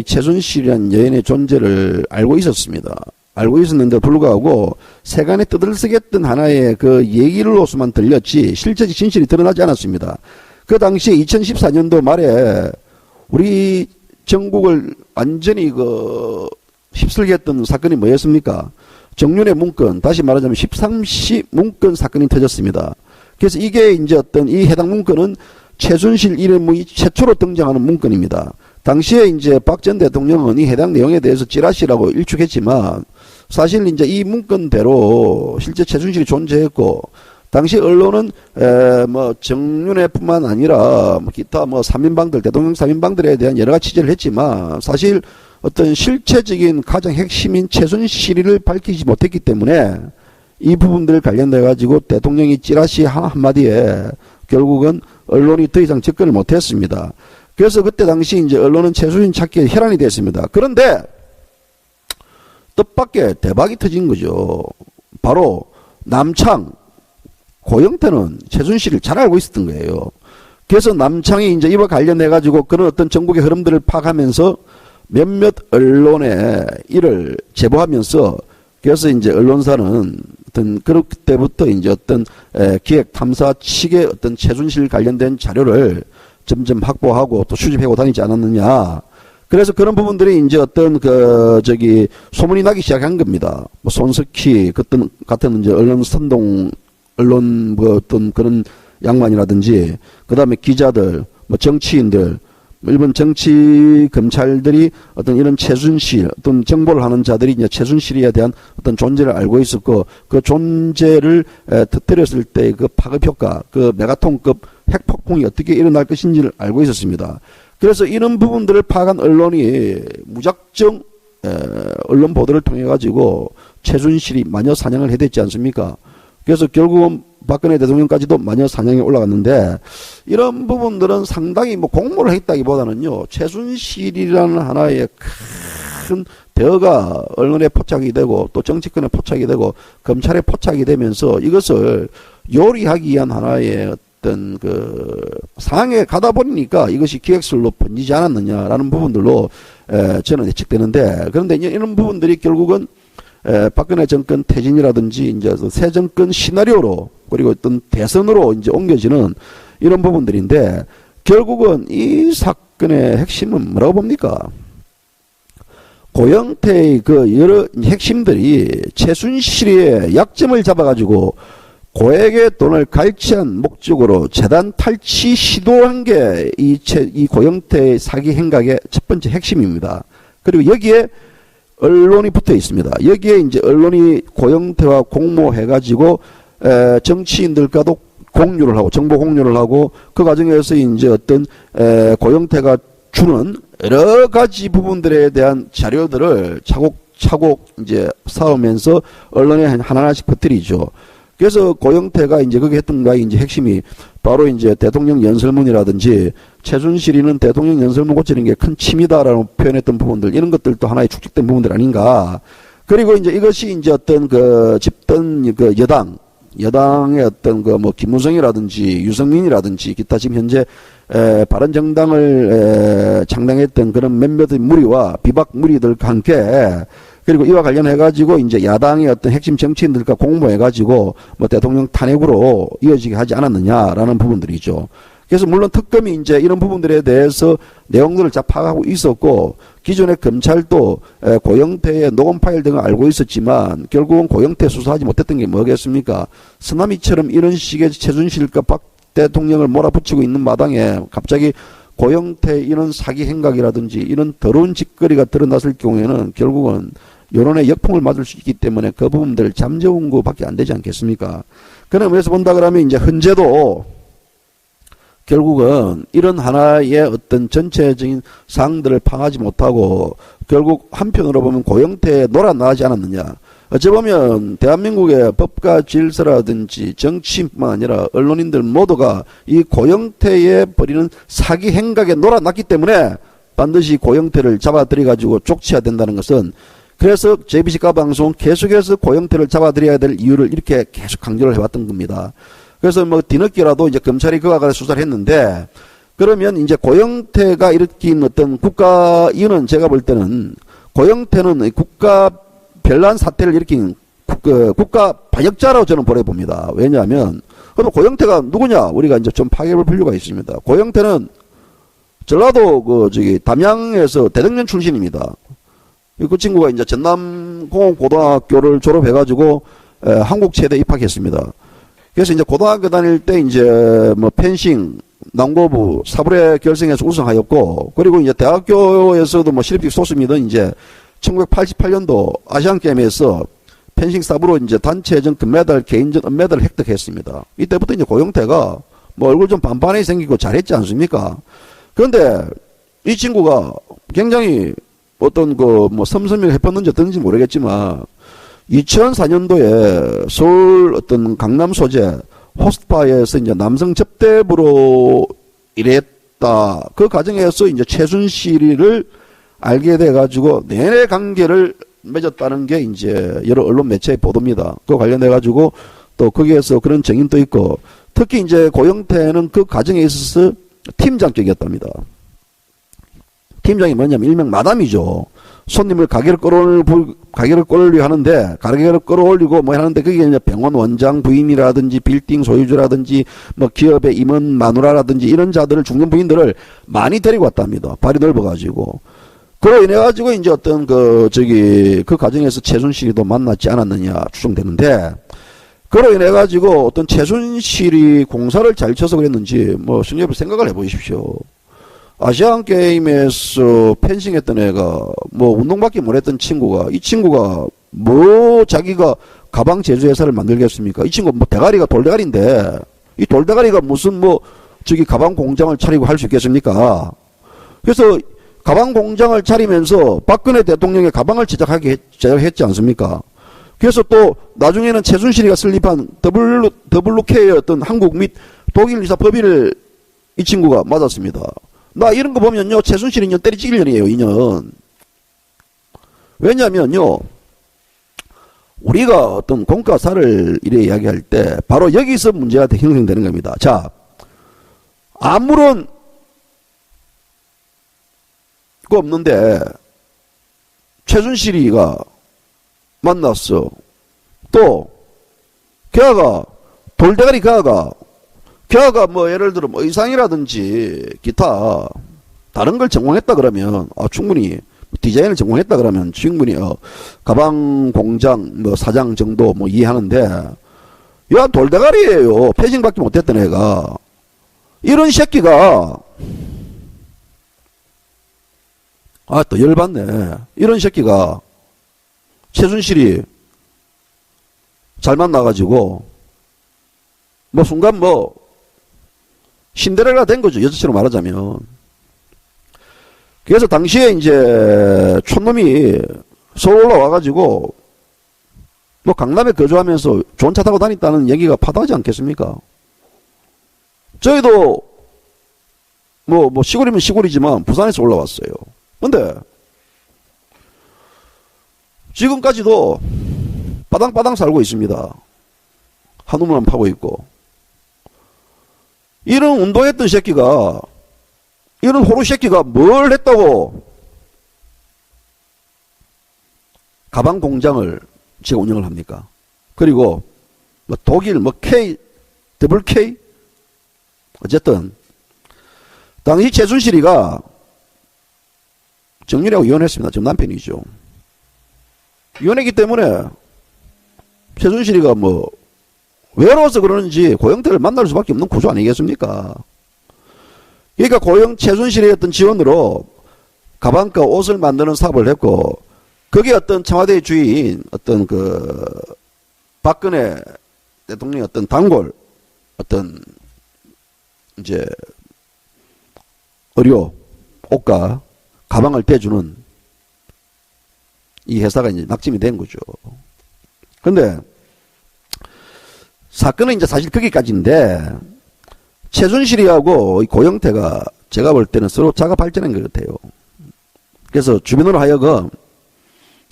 최순실이라는 여인의 존재를 알고 있었습니다. 알고 있었는데 불구하고 세간에 떠들썩했던 하나의 그 얘기로서만 들렸지 실제적 진실이 드러나지 않았습니다. 그 당시에 2014년도 말에 우리 전국을 완전히 휩쓸게 했던 사건이 뭐였습니까? 정윤의 문건, 다시 말하자면 13시 문건 사건이 터졌습니다. 그래서 이게 이제 어떤 이 해당 문건은 최순실 이름이 최초로 등장하는 문건입니다. 당시에 이제 박 전 대통령은 이 해당 내용에 대해서 찌라시라고 일축했지만 사실 이제 이 문건대로 실제 최순실이 존재했고 당시 언론은 뭐 정윤회뿐만 아니라 뭐 기타 뭐 3인방들 대통령 3인방들에 대한 여러 가지 취재를 했지만 사실 어떤 실체적인 가장 핵심인 최순실을 밝히지 못했기 때문에 이 부분들 관련돼 가지고 대통령이 찌라시 한마디에 결국은 언론이 더 이상 접근을 못했습니다. 그래서 그때 당시 이제 언론은 최순실 찾기에 혈안이 됐습니다. 그런데 뜻밖의 대박이 터진 거죠. 바로 남창 고영태는 최순실을 잘 알고 있었던 거예요. 그래서 남창이 이제 이와 관련해가지고 그런 어떤 전국의 흐름들을 파악하면서 몇몇 언론에 이를 제보하면서 그래서 이제 언론사는 어떤 그때부터 이제 어떤 기획 탐사 측의 어떤 최순실 관련된 자료를 점점 확보하고 또 수집하고 다니지 않았느냐. 그래서 그런 부분들이 이제 어떤 소문이 나기 시작한 겁니다. 뭐 손석희 같은 이제 언론 선동 언론 뭐 어떤 그런 양반이라든지 그다음에 기자들 뭐 정치인들 일본 정치 검찰들이 어떤 이런 최순실, 어떤 정보를 하는 자들이 이제 최순실에 대한 어떤 존재를 알고 있었고, 그 존재를 터뜨렸을 때 그 파급 효과, 그 메가톤급 핵폭풍이 어떻게 일어날 것인지를 알고 있었습니다. 그래서 이런 부분들을 파악한 언론이 무작정 언론 보도를 통해 가지고 최순실이 마녀 사냥을 해댔지 않습니까? 그래서 결국은 박근혜 대통령까지도 마녀 사냥에 올라갔는데, 이런 부분들은 상당히 뭐 공모를 했다기보다는요, 최순실이라는 하나의 큰 대어가 언론에 포착이 되고 또 정치권에 포착이 되고 검찰에 포착이 되면서 이것을 요리하기 위한 하나의 어떤 그 상황에 가다 보니까 이것이 기획설로 번지지 않았느냐라는 부분들로 저는 예측되는데, 그런데 이런 부분들이 결국은 박근혜 정권 퇴진이라든지 이제 새 정권 시나리오로, 그리고 어떤 대선으로 이제 옮겨지는 이런 부분들인데, 결국은 이 사건의 핵심은 뭐라고 봅니까? 고영태의 그 여러 핵심들이 최순실의 약점을 잡아가지고 고액의 돈을 갈취한 목적으로 재단 탈취 시도한 게 이 고영태의 사기 행각의 첫 번째 핵심입니다. 그리고 여기에 언론이 붙어 있습니다. 여기에 이제 언론이 고영태와 공모해가지고 정치인들과도 공유를 하고 정보 공유를 하고, 그 과정에서 이제 어떤 고영태가 주는 여러 가지 부분들에 대한 자료들을 차곡차곡 이제 쌓으면서 언론에 하나하나씩 퍼뜨리죠. 그래서 고영태가 이제 그게 했던 거의 이제 핵심이 바로 이제 대통령 연설문이라든지 최순실이는 대통령 연설문 고치는 게 큰 취미다라고 표현했던 부분들, 이런 것들도 하나의 축적된 부분들 아닌가. 그리고 이제 이것이 이제 어떤 그 집단 그 여당의 어떤 그 뭐 김무성이라든지 유승민이라든지 기타 지금 현재 바른정당을 창당했던 그런 몇몇 무리와 비박 무리들과 함께, 그리고 이와 관련해가지고 이제 야당의 어떤 핵심 정치인들과 공모해가지고 뭐 대통령 탄핵으로 이어지게 하지 않았느냐라는 부분들이죠. 그래서 물론 특검이 이제 이런 부분들에 대해서 내용들을 잘 파악하고 있었고, 기존의 검찰도 고영태의 녹음 파일 등을 알고 있었지만 결국은 고영태 수사하지 못했던 게 뭐겠습니까? 쓰나미처럼 이런 식의 최순실과 박 대통령을 몰아붙이고 있는 마당에 갑자기 고영태 이런 사기 행각이라든지 이런 더러운 짓거리가 드러났을 경우에는 결국은 여론의 역풍을 맞을 수 있기 때문에 그 부분들을 잠재운 것밖에 안 되지 않겠습니까? 그런 의미에서 본다 그러면 이제 현재도 결국은 이런 하나의 어떤 전체적인 사항들을 파악하지 못하고 결국 한편으로 보면 고영태에 놀아나지 않았느냐. 어찌 보면 대한민국의 법과 질서라든지 정치뿐만 아니라 언론인들 모두가 이 고영태에 벌이는 사기 행각에 놀아났기 때문에 반드시 고영태를 잡아들여가지고 족치해야 된다는 것은, 그래서 JBC가 방송 계속해서 고영태를 잡아들여야 될 이유를 이렇게 계속 강조를 해왔던 겁니다. 그래서 뭐 뒤늦게라도 이제 검찰이 그와 같이 수사를 했는데, 그러면 이제 고영태가 일으킨 어떤 국가, 이유는 제가 볼 때는 고영태는 국가 별난 사태를 일으킨 국가 반역자라고 저는 보내봅니다. 왜냐하면 그럼 고영태가 누구냐, 우리가 이제 좀 파악해볼 필요가 있습니다. 고영태는 전라도 담양에서 대덕년 출신입니다. 그 친구가 이제 전남공업고등학교를 졸업해가지고 한국 체대에 입학했습니다. 그래서 이제 고등학교 다닐 때 이제 뭐 펜싱, 남고부, 사브레 결승에서 우승하였고, 그리고 이제 대학교에서도 뭐 실업직 소수이던 이제 1988년도 아시안게임에서 펜싱 사브로 이제 단체전 금메달, 개인전 은메달을 획득했습니다. 이때부터 이제 고영태가 뭐 얼굴 좀 반반하게 생기고 잘했지 않습니까? 그런데 이 친구가 굉장히 어떤 뭐 섬섬이를 해뻤는지 어떤지 모르겠지만 2004년도에 서울 어떤 강남 소재 호스트바에서 이제 남성 접대부로 일했다. 그 과정에서 이제 최순실을 알게 돼가지고 내내 관계를 맺었다는 게 이제 여러 언론 매체의 보도입니다. 그 관련해가지고 또 거기에서 그런 증인도 있고, 특히 이제 고영태는 그 과정에 있어서 팀장격이었답니다. 팀장이 뭐냐면 일명 마담이죠. 손님을 가게를 끌어올리려 하는데, 가게를 끌어올리고 뭐 하는데, 그게 이제 병원 원장 부인이라든지 빌딩 소유주라든지 뭐 기업의 임원 마누라라든지 이런 자들을, 중년 부인들을 많이 데리고 왔답니다. 발이 넓어가지고. 그로 인해가지고 이제 어떤 그 과정에서 최순실이도 만났지 않았느냐 추정되는데, 그로 인해가지고 어떤 최순실이 공사를 잘 쳐서 그랬는지, 뭐, 승려분 생각을 해보십시오. 아시안 게임에서 펜싱했던 애가 뭐 운동밖에 못했던 친구가 이 친구가 뭐 자기가 가방 제조회사를 만들겠습니까? 이 친구 뭐 대가리가 돌대가리인데 이 돌대가리가 무슨 뭐 저기 가방 공장을 차리고 할 수 있겠습니까? 그래서 가방 공장을 차리면서 박근혜 대통령의 가방을 제작했지 않습니까? 그래서 또 나중에는 최순실이가 설립한 WK의 어떤 한국 및 독일 이사 법인을 이 친구가 맞았습니다. 나 이런 거 보면요, 최순실 인연 때리찌길 년이에요, 인연. 왜냐면요, 우리가 어떤 공과사를 이래 이야기할 때 바로 여기서 문제가 형성되는 겁니다. 자, 아무런 거 없는데 최순실이가 만났어. 또 걔가 돌대가리 걔가 뭐 예를 들어 뭐 의상이라든지 기타 다른 걸 전공했다 그러면 충분히 디자인을 전공했다 그러면 충분히 가방 공장 뭐 사장 정도 뭐 이해하는데 야 돌대가리예요. 패싱밖에 못했던 애가 이런 새끼가 또 열받네. 이런 새끼가 최순실이 잘 만나가지고 뭐 순간 뭐 신데렐라 된 거죠. 여자처럼 말하자면. 그래서 당시에 이제 촌놈이 서울 올라와가지고 뭐 강남에 거주하면서 좋은 차 타고 다녔다는 얘기가 파다하지 않겠습니까? 저희도 뭐 시골이면 시골이지만 부산에서 올라왔어요. 근데 지금까지도 빠당빠당 살고 있습니다. 한우만 파고 있고. 이런 운동했던 새끼가 이런 호루 새끼가 뭘 했다고 가방 공장을 제가 운영을 합니까? 그리고 뭐 독일 뭐 WK 어쨌든 당시 최순실이가 정윤이하고 이혼했습니다. 지금 남편이죠. 이혼했기 때문에 최순실이가 뭐 외로워서 그러는지 고영태를 만날 수밖에 없는 구조 아니겠습니까? 그러니까 최순실의 어떤 지원으로 가방과 옷을 만드는 사업을 했고 거기에 어떤 청와대 주인 어떤 그 박근혜 대통령의 어떤 단골 어떤 이제 의료 옷과 가방을 대주는 이 회사가 이제 낙점이 된 거죠. 근데 사건은 이제 사실 거기까지인데 최순실이하고 고영태가 제가 볼 때는 서로 자가 발전한 것 같아요. 그래서 주변으로 하여금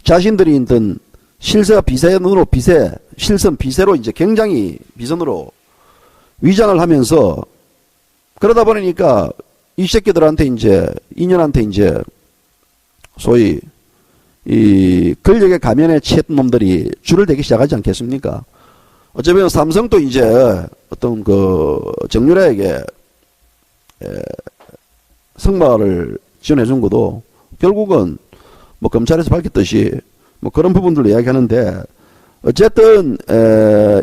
자신들이 있던 실세와 비세로 실선 비세로 이제 굉장히 비선으로 위장을 하면서 그러다 보니까 이 새끼들한테 이제 인연한테 이제 소위 이 권력의 가면에 취했던 놈들이 줄을 대기 시작하지 않겠습니까? 어쩌면 삼성도 이제 어떤 그 정유라에게 승마를 지원해 준 것도 결국은 뭐 검찰에서 밝혔듯이 뭐 그런 부분들로 이야기하는데 어쨌든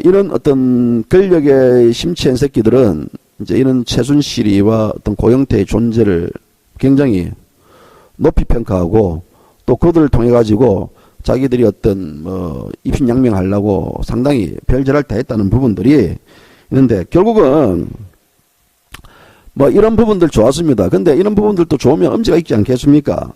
이런 어떤 권력에 심취한 새끼들은 이제 이런 최순실이와 어떤 고영태의 존재를 굉장히 높이 평가하고 또 그들을 통해 가지고 자기들이 어떤 뭐 입신양명하려고 상당히 별절할 다 했다는 부분들이 있는데 결국은 뭐 이런 부분들 좋았습니다. 근데 이런 부분들도 좋으면 엄지가 있지 않겠습니까?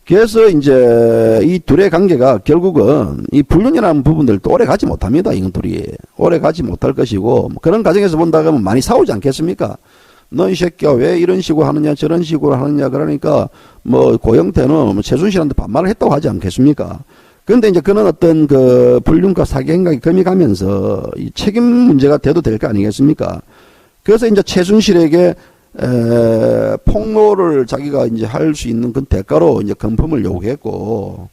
그래서 이제 이 둘의 관계가 결국은 이 불륜이라는 부분들도 오래 가지 못합니다. 이것들이 오래 가지 못할 것이고 그런 과정에서 본다면 많이 싸우지 않겠습니까? 너 이 새끼야 왜 이런 식으로 하느냐 저런 식으로 하느냐 그러니까 뭐 고영태는 뭐 최순실한테 반말을 했다고 하지 않겠습니까? 그런데 이제 그런 어떤 그 불륜과 사기 행각이 금이 가면서 이 책임 문제가 돼도 될 거 아니겠습니까? 그래서 이제 최순실에게 폭로를 자기가 이제 할 수 있는 그 대가로 이제 금품을 요구했고,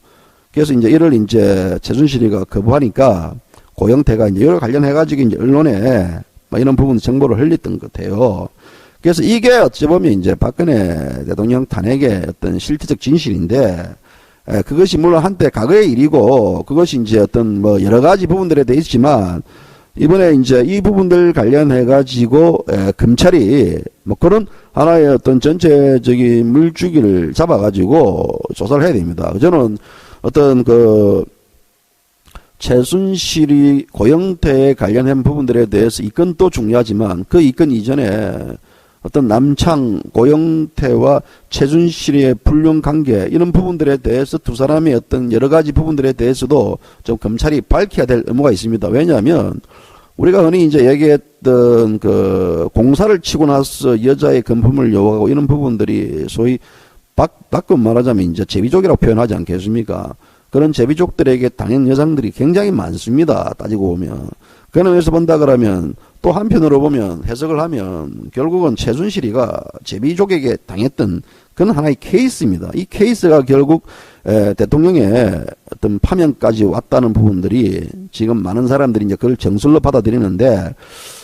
그래서 이제 이를 이제 최순실이가 거부하니까 고영태가 이제 이걸 관련해가지고 이제 언론에 이런 부분 정보를 흘렸던 것 같아요. 그래서 이게 어찌 보면 이제 박근혜 대통령 탄핵의 어떤 실질적 진실인데, 그것이 물론 한때 과거의 일이고, 그것이 이제 어떤 뭐 여러 가지 부분들에 대해 있지만, 이번에 이제 이 부분들 관련해 가지고 검찰이 뭐 그런 하나의 어떤 전체적인 물주기를 잡아 가지고 조사를 해야 됩니다. 저는 어떤 그 최순실이 고영태에 관련한 부분들에 대해서 이 건도 중요하지만 그 이 건 이전에 어떤 남창, 고영태와 최순실의 불륜 관계 이런 부분들에 대해서 두 사람의 어떤 여러 가지 부분들에 대해서도 좀 검찰이 밝혀야 될 의무가 있습니다. 왜냐하면 우리가 흔히 이제 얘기했던 그 공사를 치고 나서 여자의 금품을 요구하고 이런 부분들이 소위 바꿔 말하자면 이제 제비족이라고 표현하지 않겠습니까? 그런 제비족들에게 당연 여성들이 굉장히 많습니다. 따지고 보면. 그런 의미에서 본다 그러면 또 한편으로 보면 해석을 하면 결국은 최순실이가 제비족에게 당했던 그런 하나의 케이스입니다. 이 케이스가 결국 대통령의 어떤 파면까지 왔다는 부분들이 지금 많은 사람들이 이제 그걸 정설로 받아들이는데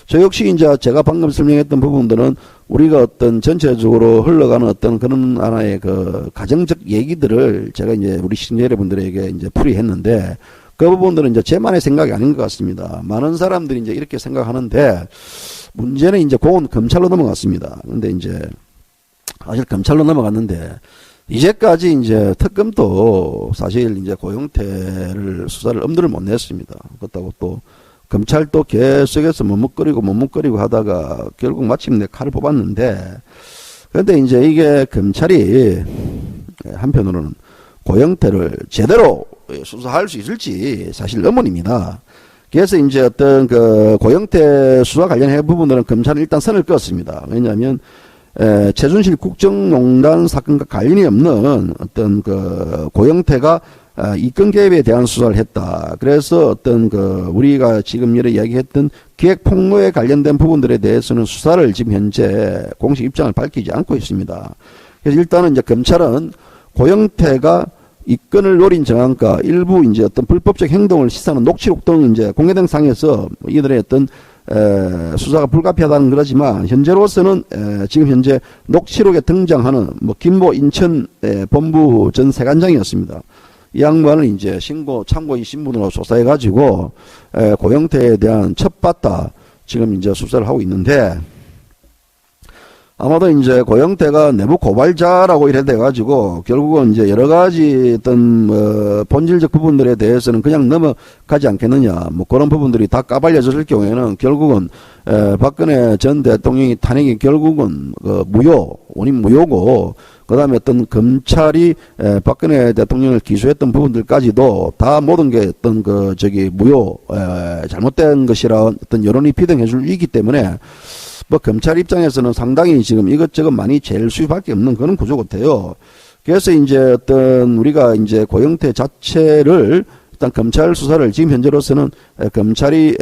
저 역시 이제 제가 방금 설명했던 부분들은 우리가 어떤 전체적으로 흘러가는 어떤 그런 하나의 그 가정적 얘기들을 제가 이제 우리 시청자 여러분들에게 이제 풀이했는데 그 부분들은 이제 제만의 생각이 아닌 것 같습니다. 많은 사람들이 이제 이렇게 생각하는데 문제는 이제 그건 검찰로 넘어갔습니다. 근데 이제 사실 검찰로 넘어갔는데 이제까지 이제 특검도 사실 이제 고영태를 수사를 엄두를 못 냈습니다. 그렇다고 또 검찰도 계속해서 머뭇거리고 하다가 결국 마침내 칼을 뽑았는데 그런데 이제 이게 검찰이 한편으로는 고영태를 제대로 수사할 수 있을지 사실 의문입니다. 그래서 이제 어떤 그 고영태 수사 관련해 부분들은 검찰은 일단 선을 그었습니다. 왜냐하면 최순실 국정농단 사건과 관련이 없는 어떤 그 고영태가 이권 개입에 대한 수사를 했다. 그래서 어떤 그 우리가 지금 여러 이야기했던 기획 폭로에 관련된 부분들에 대해서는 수사를 지금 현재 공식 입장을 밝히지 않고 있습니다. 그래서 일단은 이제 검찰은 고영태가 이권을 노린 정황과 일부 이제 어떤 불법적 행동을 시사하는 녹취록 등 이제 공개된 상에서 이들의 어떤 수사가 불가피하다는 그러지만 현재로서는 지금 현재 녹취록에 등장하는 뭐 김모 인천 본부 전 세관장이었습니다. 이 양반을 이제 참고인 신분으로 조사해 가지고 고영태에 대한 첫바타 지금 이제 수사를 하고 있는데 아마도 이제 고영태가 내부 고발자라고 이래 돼가지고 결국은 이제 여러 가지 어떤 본질적 부분들에 대해서는 그냥 넘어가지 않겠느냐 뭐 그런 부분들이 다 까발려졌을 경우에는 결국은 박근혜 전 대통령이 탄핵이 결국은 원인 무효고 그다음에 어떤 검찰이 박근혜 대통령을 기소했던 부분들까지도 다 모든 게 어떤 무효 잘못된 것이라 어떤 여론이 비등해줄 위기 때문에. 뭐 검찰 입장에서는 상당히 지금 이것저것 많이 잴 수밖에 없는 그런 구조 같아요. 그래서 이제 어떤 우리가 이제 고영태 자체를 일단 검찰 수사를 지금 현재로서는 검찰이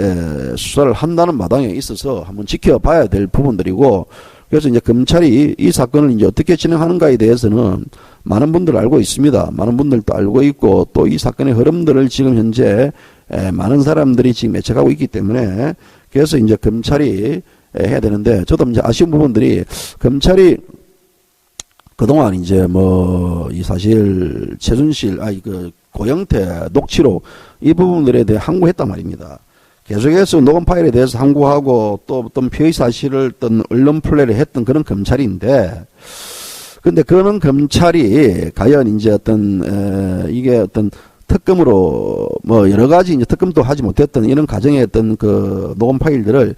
수사를 한다는 마당에 있어서 한번 지켜봐야 될 부분들이고 그래서 이제 검찰이 이 사건을 이제 어떻게 진행하는가에 대해서는 많은 분들 알고 있습니다. 많은 분들도 알고 있고 또 이 사건의 흐름들을 지금 현재 많은 사람들이 지금 예측하고 있기 때문에 그래서 이제 검찰이 해야 되는데 저도 이제 아쉬운 부분들이 검찰이 그동안 이제 이 사실 최순실 고영태 녹취록 이 부분들에 대해 항고했단 말입니다. 계속해서 녹음 파일에 대해서 항고하고 또 어떤 피의 사실을 어떤 언론 플레이를 했던 그런 검찰인데 근데 그런 검찰이 과연 이제 어떤 이게 어떤 특검으로 여러 가지 이제 특검도 하지 못했던 이런 가정의 어떤 그 녹음 파일들을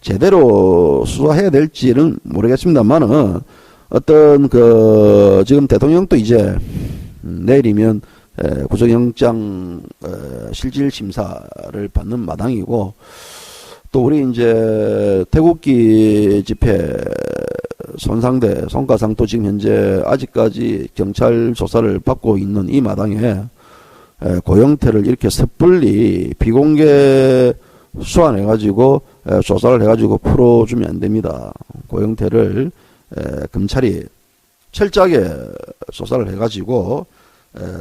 제대로 수사해야 될지는 모르겠습니다만은 어떤 지금 대통령도 이제 내일이면 구속영장 실질 심사를 받는 마당이고 또 우리 이제 태국기 집회 손상대 손가상도 지금 현재 아직까지 경찰 조사를 받고 있는 이 마당에 고영태를 이렇게 섣불리 비공개 수환해가지고 조사를 해가지고 풀어주면 안 됩니다. 고영태를 검찰이 철저하게 조사를 해가지고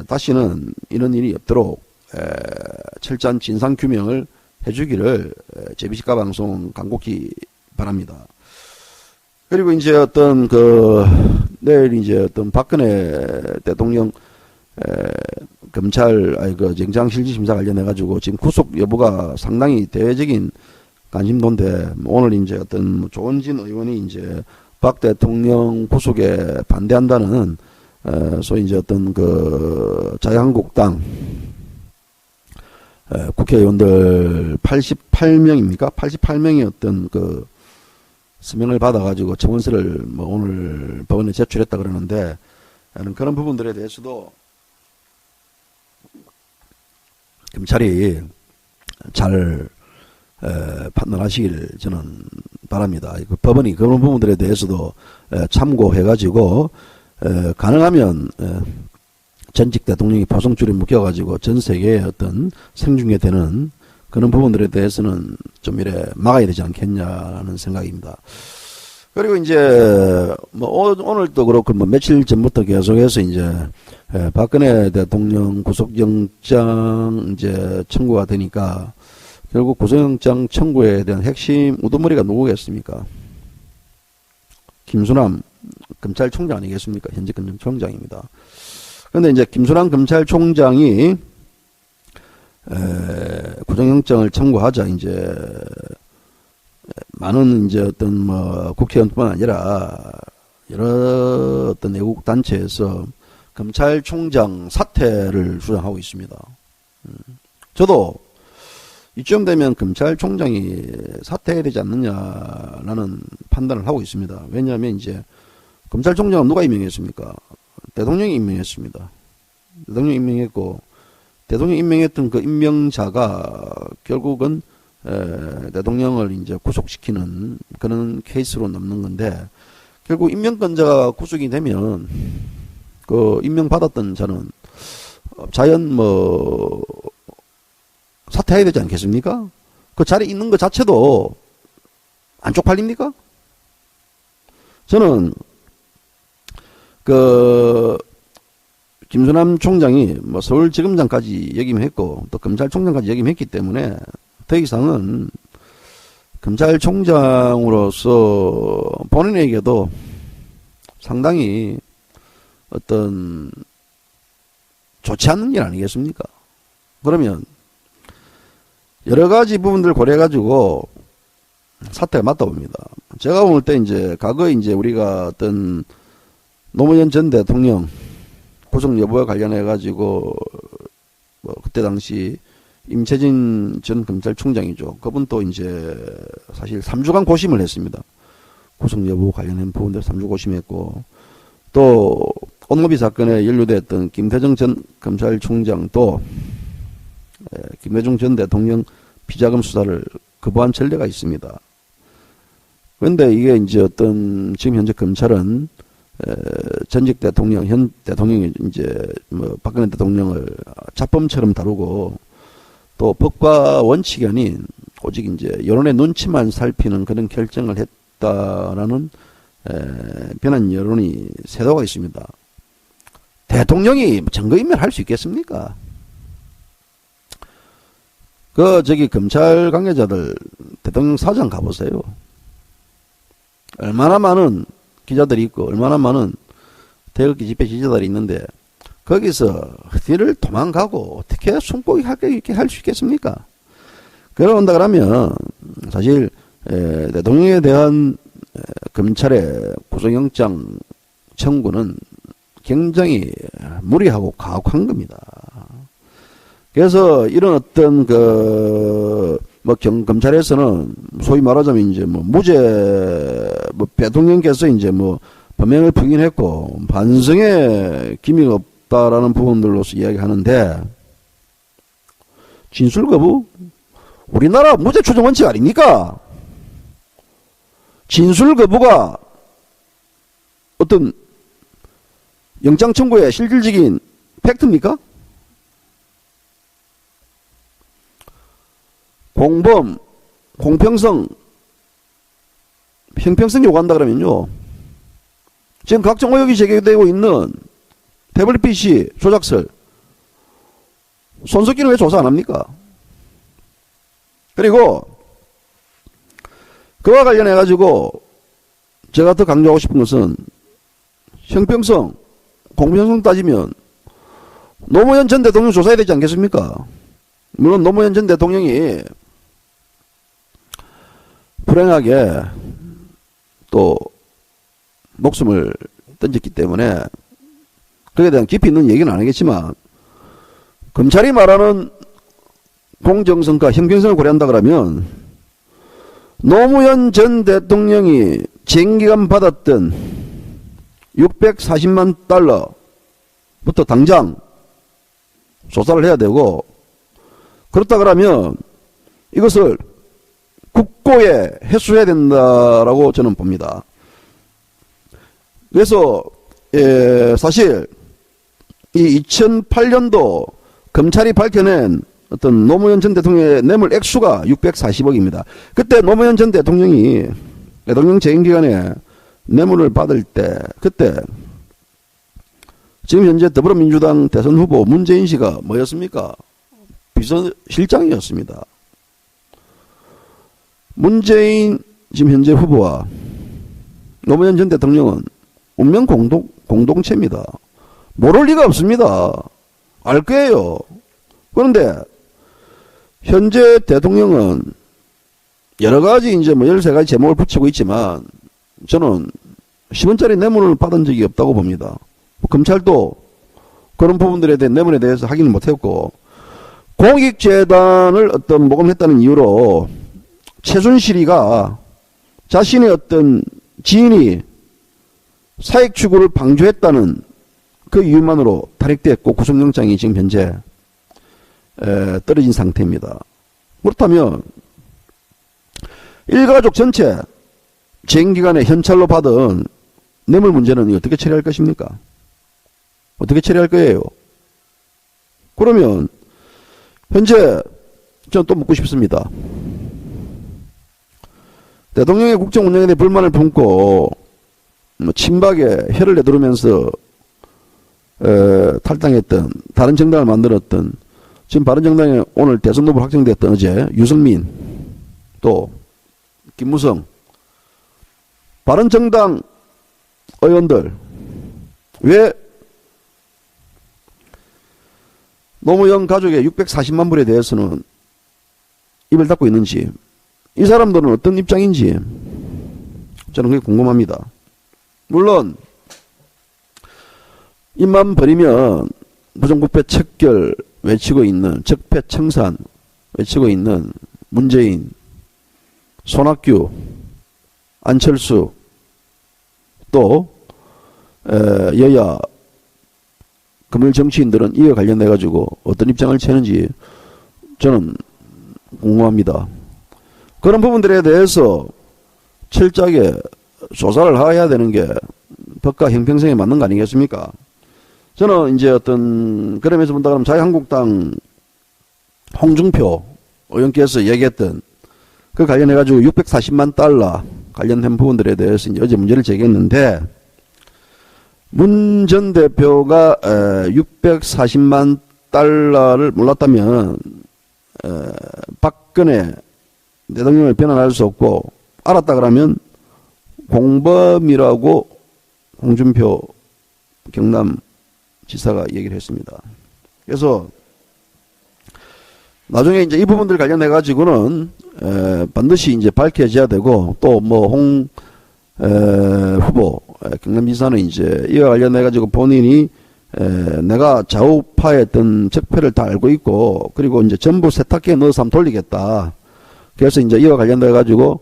다시는 이런 일이 없도록 철저한 진상규명을 해주기를 JBC가 방송 간곡히 바랍니다. 그리고 이제 어떤 내일 이제 어떤 박근혜 대통령 검찰 영장 실질 심사 관련해 가지고 지금 구속 여부가 상당히 대외적인 관심도인데 오늘 이제 어떤 조은진 의원이 이제 박 대통령 구속에 반대한다는 소위 이제 어떤 그 자유한국당 국회의원들 88명입니까? 88명이 어떤 그 서명을 받아가지고 청원서를 뭐 오늘 법원에 제출했다 그러는데 그런 부분들에 대해서도 검찰이 잘 판단하시길 저는 바랍니다. 그 법원이 그런 부분들에 대해서도 참고해가지고 가능하면 전직 대통령이 보성줄에 묶여가지고 전 세계에 어떤 생중계 되는 그런 부분들에 대해서는 좀 이래 막아야 되지 않겠냐는 생각입니다. 그리고 이제 뭐 오늘도 그렇고 뭐 며칠 전부터 계속해서 이제 박근혜 대통령 구속영장 이제 청구가 되니까 결국 구속영장 청구에 대한 핵심 우두머리가 누구겠습니까? 김수남 검찰총장 아니겠습니까? 현재 검찰총장입니다. 그런데 이제 김수남 검찰총장이 구속영장을 청구하자 이제 많은 이제 어떤 뭐 국회의원뿐만 아니라 여러 어떤 외국 단체에서 검찰총장 사퇴를 주장하고 있습니다. 저도 이쯤 되면 검찰총장이 사퇴해야 되지 않느냐라는 판단을 하고 있습니다. 왜냐하면 이제 검찰총장은 누가 임명했습니까? 대통령이 임명했습니다. 대통령이 임명했고 대통령이 임명했던 그 임명자가 결국은 대통령을 이제 구속시키는 그런 케이스로 남는 건데 결국 임명권자가 구속이 되면 그 임명받았던 자는 자연 뭐 사퇴해야 되지 않겠습니까? 그 자리에 있는 것 자체도 안 쪽팔립니까? 저는 그 김수남 총장이 뭐 서울지검장까지 역임했고 또 검찰총장까지 역임했기 때문에 더 이상은 검찰총장으로서 본인에게도 상당히 어떤 좋지 않는 일 아니겠습니까? 그러면 여러 가지 부분들 고려해가지고 사태가 맞다 봅니다. 제가 볼 때 이제 과거에 이제 우리가 어떤 노무현 전 대통령 구속 여부와 관련해가지고 뭐 그때 당시 임채진 전 검찰총장이죠. 그분도 이제 사실 3주간 고심을 했습니다. 구속 여부 관련된 부분들 3주 고심했고 또 온노비 사건에 연루됐던 김대중 전 검찰총장도 김대중 전 대통령 비자금 수사를 거부한 전례가 있습니다. 그런데 이게 이제 어떤 지금 현재 검찰은 전직 대통령, 현 대통령이 이제 뭐 박근혜 대통령을 잡범처럼 다루고 또 법과 원칙이 아닌 오직 이제 여론의 눈치만 살피는 그런 결정을 했다라는 비난 여론이 쇄도가 있습니다. 대통령이 증거인멸할 수 있겠습니까? 검찰 관계자들 대통령 사장 가보세요. 얼마나 많은 기자들이 있고 얼마나 많은 태극기 집회 지지자들이 있는데 거기서 뒤를 도망가고 어떻게 숨고기 이렇게 할 수 있겠습니까? 그런다 그러면 사실 대통령에 대한 검찰의 구속영장 청구는 굉장히 무리하고 가혹한 겁니다. 그래서 이런 어떤 검찰에서는 소위 말하자면 이제 대통령께서 이제 범행을 부인했고 반성의 기미가 없다라는 부분들로서 이야기하는데 진술 거부? 우리나라 무죄 추정 원칙 아닙니까? 진술 거부가 어떤 영장 청구의 실질적인 팩트입니까? 공범, 공평성, 형평성 요구한다 그러면요. 지금 각종 의혹이 제기되고 있는 태블릿 PC 조작설, 손석기는 왜 조사 안 합니까? 그리고 그와 관련해가지고 제가 더 강조하고 싶은 것은 형평성, 공평성 따지면 노무현 전 대통령 조사해야 되지 않겠습니까? 물론 노무현 전 대통령이 불행하게 또 목숨을 던졌기 때문에 그에 대한 깊이 있는 얘기는 안 하겠지만 검찰이 말하는 공정성과 형평성을 고려한다 그러면 노무현 전 대통령이 쟁기간 받았던 640만 달러부터 당장 조사를 해야 되고 그렇다 그러면 이것을 국고에 회수해야 된다라고 저는 봅니다. 그래서 사실 이 2008년도 검찰이 밝혀낸 어떤 노무현 전 대통령의 뇌물 액수가 640억입니다. 그때 노무현 전 대통령이 대통령 재임 기간에 뇌물을 받을 때 그때 지금 현재 더불어민주당 대선 후보 문재인 씨가 뭐였습니까? 비서실장이었습니다. 문재인 지금 현재 후보와 노무현 전 대통령은 운명 공동체입니다. 모를 리가 없습니다. 알 거예요. 그런데 현재 대통령은 여러 가지 이제 뭐 13가지 제목을 붙이고 있지만 저는 10원짜리 뇌물을 받은 적이 없다고 봅니다. 검찰도 그런 부분들에 대한 뇌물에 대해서 확인을 못했고 공익재단을 어떤 모금했다는 이유로 최순실이가 자신의 어떤 지인이 사익 추구를 방조했다는 그 이유만으로 탈핵됐고 구속영장이 지금 현재 떨어진 상태입니다. 그렇다면 일가족 전체 재임기간에 현찰로 받은 뇌물 문제는 어떻게 처리할 것입니까? 어떻게 처리할 거예요? 그러면 현재 저는 또 묻고 싶습니다. 대통령의 국정 운영에 대해 불만을 품고 친박에 혀를 내두르면서 탈당했던 다른 정당을 만들었던 지금 바른정당에 오늘 대선 후보 확정됐던 어제 유승민 또 김무성 바른정당 의원들 왜 노무현 가족의 640만 불에 대해서는 입을 닫고 있는지 이 사람들은 어떤 입장인지 저는 그게 궁금합니다. 물론 입만 버리면 부정부패 척결 외치고 있는 적폐 청산 외치고 있는 문재인, 손학규, 안철수 또 여야 금일 정치인들은 이와 관련해 가지고 어떤 입장을 채는지 저는 궁금합니다. 그런 부분들에 대해서 철저하게 조사를 해야 되는 게 법과 형평성에 맞는 거 아니겠습니까? 저는 이제 어떤 그러면서 본다 그러면 자유한국당 홍준표 의원께서 얘기했던 그 관련해 가지고 640만 달러 관련된 부분들에 대해서 이제 어제 문제를 제기했는데 문 전 대표가 640만 달러를 몰랐다면 박근혜 대통령을 비난할 수 없고 알았다 그러면 공범이라고 홍준표 경남지사가 얘기를 했습니다. 그래서 나중에 이제 이 부분들 관련해 가지고는 반드시 이제 밝혀져야 되고 또 뭐 홍 후보 경남지사는 이제 이와 관련해 가지고 본인이 내가 좌우파였던 적폐를 다 알고 있고 그리고 이제 전부 세탁기에 넣어서 한번 돌리겠다. 그래서 이제 이와 관련돼 가지고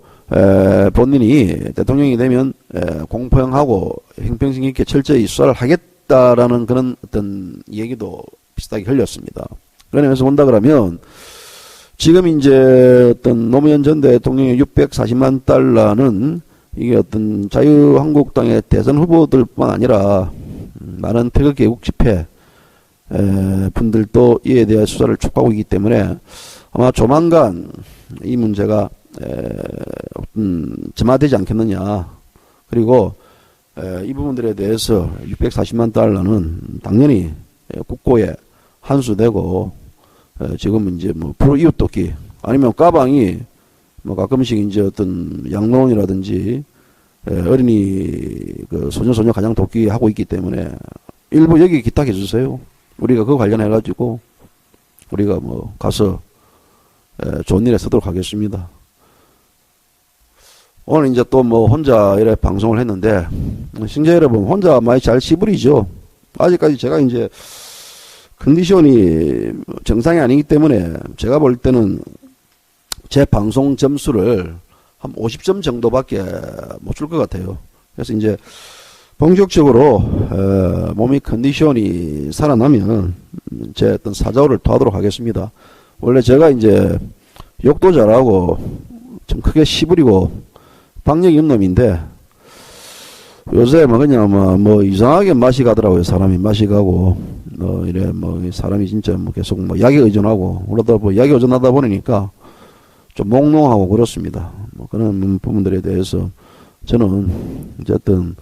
본인이 대통령이 되면 공포형하고 형평성 있게 철저히 수사를 하겠다라는 그런 어떤 얘기도 비슷하게 흘렸습니다. 그러면서 본다 그러면 지금 이제 어떤 노무현 전 대통령의 640만 달러는 이게 어떤 자유한국당의 대선 후보들뿐만 아니라 많은 태극기 애국 집회 분들도 이에 대한 수사를 촉구하고 있기 때문에 아마 조만간 이 문제가 점화되지 않겠느냐. 그리고 이 부분들에 대해서 640만 달러는 당연히 국고에 환수되고 지금 이제 뭐 프로 이웃돕기 아니면 가방이 뭐 가끔씩 이제 어떤 양로원이라든지 어린이 그 소년소녀 가정 돕기 하고 있기 때문에 일부 여기 기탁해 주세요. 우리가 그거 관련해 가지고 우리가 뭐 가서 좋은 일에 쓰도록 하겠습니다. 오늘 이제 또 뭐 혼자 이래 방송을 했는데, 시청자 여러분, 혼자 많이 잘 시부리죠. 아직까지 제가 이제 컨디션이 정상이 아니기 때문에 제가 볼 때는 제 방송 점수를 한 50점 정도밖에 못 줄 것 같아요. 그래서 이제 본격적으로 몸이 컨디션이 살아나면 제 어떤 사자호를 토하도록 하겠습니다. 원래 제가 이제 욕도 잘하고 좀 크게 시부리고 박력이 있는 놈인데 요새 뭐 그냥 뭐 이상하게 맛이 가더라고요. 사람이 맛이 가고 이래 뭐 사람이 진짜 뭐 계속 뭐 약에 의존하고 그러다 뭐 약에 의존하다 보니까 좀 몽롱하고 그렇습니다. 뭐 그런 부분들에 대해서 저는 어쨌든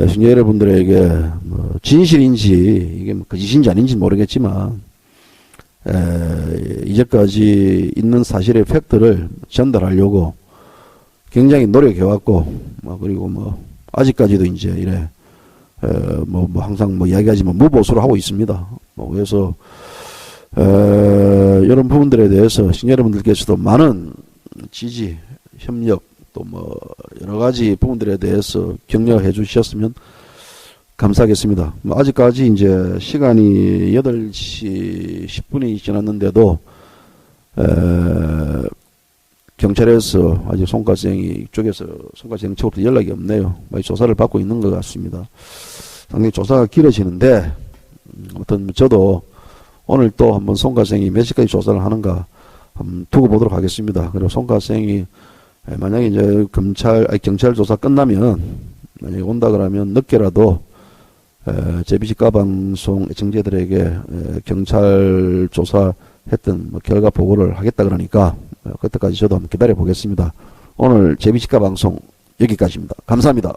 시청자 여러분들에게 뭐 진실인지 이게 뭐 거짓인지 아닌지 모르겠지만 이제까지 있는 사실의 팩트를 전달하려고 굉장히 노력해왔고 그리고 뭐 아직까지도 이제 이래 뭐 항상 뭐 이야기하지만 무보수로 하고 있습니다. 뭐 그래서 이런 부분들에 대해서 시청자 여러분들께서도 많은 지지, 협력 또 뭐 여러 가지 부분들에 대해서 격려해 주셨으면 감사하겠습니다. 뭐 아직까지 이제 시간이 8시 10분이 지났는데도 경찰에서 아직 송가생이 이쪽에서 송가생 측으로부터 연락이 없네요. 많이 조사를 받고 있는 것 같습니다. 상당히 조사가 길어지는데 아무튼 저도 오늘 또 한번 송가생이 몇 시까지 조사를 하는가 한번 두고 보도록 하겠습니다. 그리고 송가생이 만약에 이제 경찰 조사 끝나면 만약에 온다 그러면 늦게라도 JBC 가방송 애청자들에게 경찰 조사했던 뭐 결과 보고를 하겠다 그러니까 그때까지 저도 한번 기다려 보겠습니다. 오늘 JBC 가방송 여기까지입니다. 감사합니다.